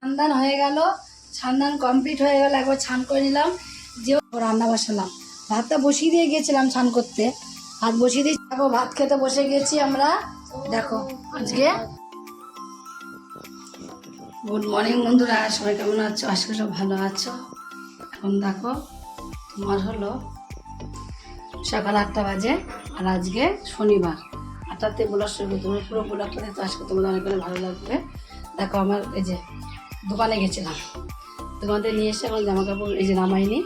ছানদান হয়ে গেল, ছানদান কমপ্লিট হয়ে গেল। একবার ছান করে নিলাম, যে রান্না বসালাম। ভাতটা বসিয়ে দিয়ে গিয়েছিলাম ছান করতে, ভাত বসিয়ে দিয়ে দেখো ভাত খেতে বসে গেছি আমরা। দেখো আজকে গুড মর্নিং বন্ধুরা, সবাই কেমন আছো? আজকে সব ভালো আছো? এখন দেখো তোমার হলো সকাল 8টা বাজে, আর আজকে শনিবার। 8টাতে ব্লগ শুরু, তুমি পুরো ব্লগটা দেখতে আজকে তোমাদের অনেক ভালো লাগবে। দেখো আমার এই যে দোকানে গেছিলাম, দোকান থেকে নিয়ে এসে এখন জামা কাপড় এই যে নামাইনি।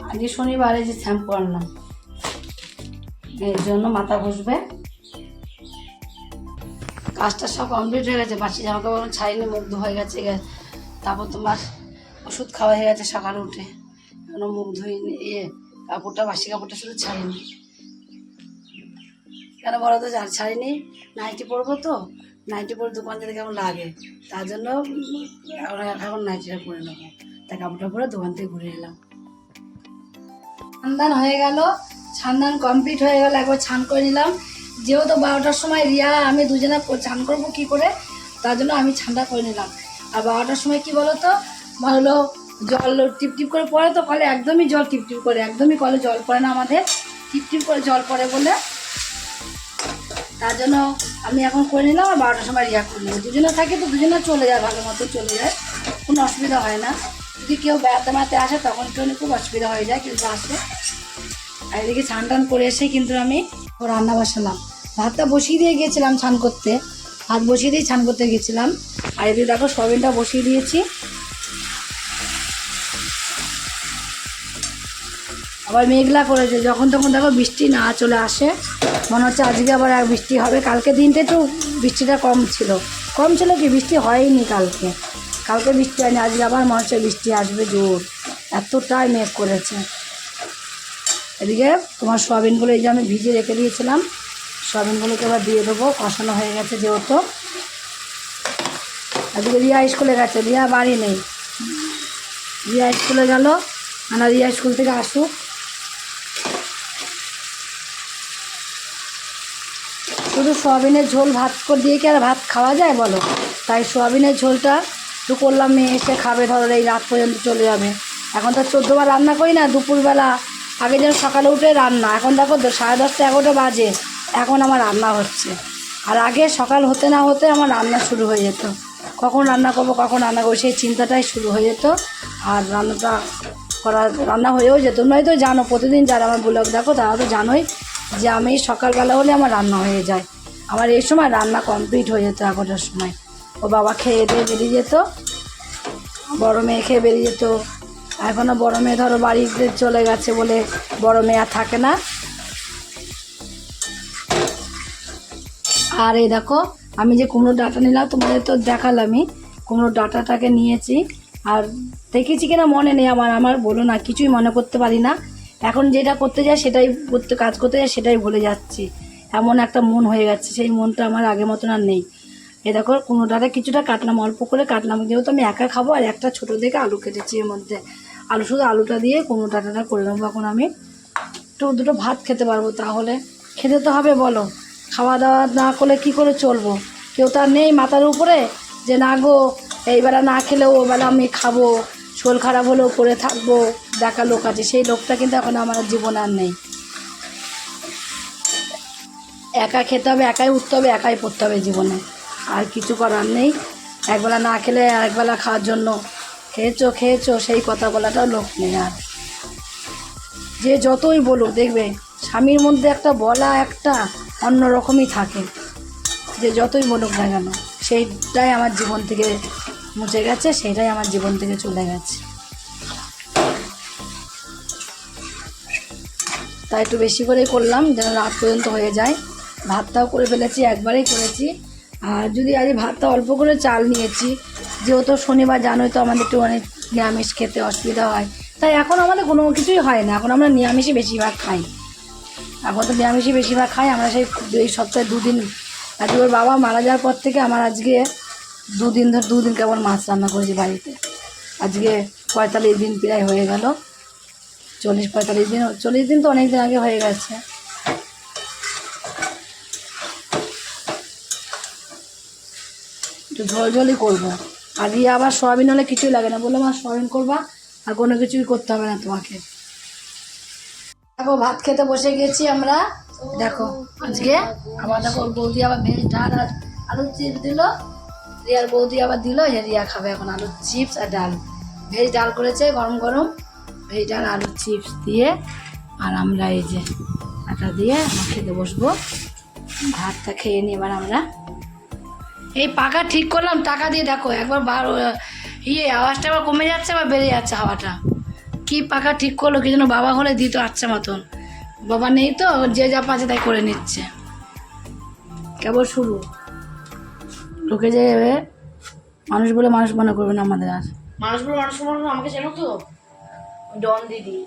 আজকে শনিবারে যে শ্যাম্পু আনলাম, এর জন্য মাথা ঘষবে। কাজটা সব কমপ্লিট হয়ে গেছে, বাসি জামা কাপড় ছাড়িনি, মুখ ধোয়া হয়ে গেছে। তারপর তোমার ওষুধ খাওয়া হয়ে গেছে সকালে উঠে, এখনো মুখ ধুইনি। কাপড়টা বাসি কাপড়টা শুধু ছাড়িনি। কেন বলো তো? ছাড়িনি, নাইটি পরবো তো, নাইটি পরে দোকান থেকে কেমন লাগে, তার জন্য এখন নাইটিটা পরে নেবো। তাই কাপড়টা পরে দোকান থেকে ঘুরে এলাম। ছানদান হয়ে গেল, ছানদান কমপ্লিট হয়ে গেল। একবার ছান করে নিলাম, যেহেতু 12টার সময় রিয়া আমি দুজনে চান করবো কী করে, তার জন্য আমি ছানটা করে নিলাম। আর 12টার সময় কি বলো তো, হলো জল টিপটিপ করে পড়ে, তো কলে একদমই জল টিপটিপ করে, একদমই কলে জল পড়ে না আমাদের, টিপটিপ করে জল পড়ে বলে, তার জন্য আমি এখন করে নিলাম। আর 12টার সময় রিয়া করে নিলাম। দুজনে থাকে তো দুজনে চলে যায়, ভালো মতো চলে যায়, কোনো অসুবিধা হয় না। যদি কেউ বেড়াতে বেড়াতে আসে তখন একটু খুব অসুবিধা হয়ে যায়, কিন্তু আসে। আর এদিকে ছান টান করে এসে কিন্তু আমি রান্না বসালাম। ভাতটা বসিয়ে দিয়ে গিয়েছিলাম ছান করতে, ভাত বসিয়ে দিয়ে ছান করতে গেছিলাম। আর এদিকে দেখো সয়াবিনটা বসিয়ে দিয়েছি। আবার মেঘলা করেছে, যখন তখন দেখো বৃষ্টি না চলে আসে, মনে হচ্ছে আজকে আবার এক বৃষ্টি হবে। কালকে দিনটা একটু বৃষ্টিটা কম ছিল কি বৃষ্টি হয়নি কালকে, বৃষ্টি হয়নি। আজকে আবার মনে হচ্ছে বৃষ্টি আসবে জোর, এতটাই মেঘ করেছে। এদিকে তোমার সয়াবিনগুলো এই যে আমি ভিজিয়ে রেখে দিয়েছিলাম, সয়াবিনগুলোকে এবার দিয়ে দেবো। কষানো হয়ে গেছে যেহেতু। আজকে রিয়া স্কুলে গেছে, রিয়া বাড়ি নেই, রিয়া স্কুলে গেল। মানে রিয়া স্কুল থেকে আসুক। শুধু সয়াবিনের ঝোল ভাত করে দিয়ে কি আর ভাত খাওয়া যায় বলো? তাই সয়াবিনের ঝোলটা একটু করলাম, মেয়ে এসে খাবে, ধরো এই রাত পর্যন্ত চলে যাবে। এখন তো 14বার রান্না করি না দুপুরবেলা, আগে যেন সকালে উঠে রান্না। এখন দেখো 10:30 11টা বাজে, এখন আমার রান্না হচ্ছে। আর আগে সকাল হতে না হতে আমার রান্না শুরু হয়ে যেত, কখন রান্না করবো সেই চিন্তাটাই শুরু হয়ে যেত। আর রান্না হয়েও যেত। নয় তো জানো, প্রতিদিন যারা আমার ব্লগ দেখো তারা তো জানোই যে আমি সকালবেলা হলে আমার রান্না হয়ে যায়। আমার এই সময় রান্না কমপ্লিট হয়ে যেত 11টার সময়। ও বাবা খেয়ে দিয়ে বেরিয়ে যেত, বড় মেয়ে খেয়ে বেরিয়ে যেত। এখনও বড় মেয়ে ধরো বাড়িতে চলে গেছে বলে বড় মেয়ে আর থাকে না। আর এই দেখো আমি যে কুমড়োর ডাঁটা নিলাম, তোমাদের তো দেখালামই, কুমড়োর ডাঁটাটাকে নিয়েছি। আর দেখেছি কিনা মনে নেই আমার বলো না, কিছুই মনে করতে পারি না। এখন যেটা করতে যায় সেটাই কাজ করতে যায় সেটাই ভুলে যাচ্ছি, এমন একটা মন হয়ে যাচ্ছে। সেই মনটা আমার আগের মতন আর নেই। এ দেখো কুমড়ো ডাঁটা কিছুটা কাটলাম, অল্প করে কাটলাম, যেহেতু আমি একা খাবো। আর একটা ছোটো দেখে আলু কেটেছি এর মধ্যে, শুধু আলুটা দিয়ে কুমড়ো ডাঁটাটা করে নেবো। এখন আমি দুটো ভাত খেতে পারবো, তাহলে খেতে তো হবে বলো। খাওয়া দাওয়া না করলে কী করে চলবো? কেউ তো আর নেই মাথার উপরে যে না গো এইবেলা না খেলেও ওবেলা আমি খাবো, শরীর খারাপ হলেও করে থাকবো, দেখা লোক আছে। সেই লোকটা কিন্তু এখন আমার জীবনে আর নেই। একা খেতে হবে, একাই উঠতে হবে, একাই পড়তে হবে জীবনে, আর কিছু করার নেই। একবেলা না খেলে আরেকবেলা খাওয়ার জন্য খেয়েছো সেই কথা বলাটাও লোক নেই। আর যে যতই বলুক দেখবে স্বামীর মধ্যে একটা বলা একটা অন্য রকমই থাকে, যে যতই বলুক না কেন। সেইটাই আমার জীবন থেকে মুছে গেছে, সেইটাই আমার জীবন থেকে চলে গেছে। তাই একটু বেশি করেই করলাম যেন রাত পর্যন্ত হয়ে যায়। ভাতটাও করে ফেলেছি, একবারেই করেছি। আর যদি আজ ভাতটা অল্প করে চাল নিয়েছি, যেহেতু শনিবার জানোই তো আমাদের একটু অনেক নিরামিষ খেতে অসুবিধা হয়, তাই এখন আমাদের কোনো কিছুই হয় না। এখন আমরা নিরামিষই বেশিরভাগ খাই, এখন তো নিরামিষই বেশিরভাগ খাই আমরা। সেই এই সপ্তাহে 2 দিন, আজকে ওর বাবা মারা যাওয়ার পর থেকে আমার আজকে 2 দিন কেবল মাছ রান্না করেছি বাড়িতে। আজকে 45 দিন প্রায় হয়ে গেল, 40-45 দিন, 40 দিন তো অনেক দিন আগে হয়ে গেছে। একটু ঝোলঝোলই করবো। আর রিয়া আবার সয়াবিন হলে কিছুই লাগে না, বললাম আর সয়াবিন করবা আর কোনো কিছুই করতে হবে না তোমাকে। দেখো ভাত খেতে বসে গেছি আমরা। দেখো আজকে আবার দেখো ওর বৌদি আবার ভেজ ডাল আর আলুর চিপস দিল। রিয়ার বৌদি আবার দিল, রিয়া খাবে এখন আলুর চিপস আর ডাল। ভেজ ডাল করেছে গরম গরম, ভেজ ডাল আলুর চিপস দিয়ে। আর আমরা এই যে আটা দিয়ে আমরা খেতে বসবো। ভাতটা খেয়ে নিই এবার আমরা। এই পাখা ঠিক করলাম টাকা দিয়ে, দেখো একবার আওয়াজটা আবার কমে যাচ্ছে আবার বেড়ে যাচ্ছে হাওয়াটা। কি পাখা ঠিক করলো কি যেন, বাবা হলে দিত আচ্ছা মতন, বাবা নেই তো, যে যা পাচ্ছে তাই করে নিচ্ছে। কেবল শুরু, লোকে যে মানুষ বলে মানুষ মনে করবে না আমাদের আর। মানুষ বলে মানুষ মনে হয়, আমাকে চেনো তো, ডন দিদি।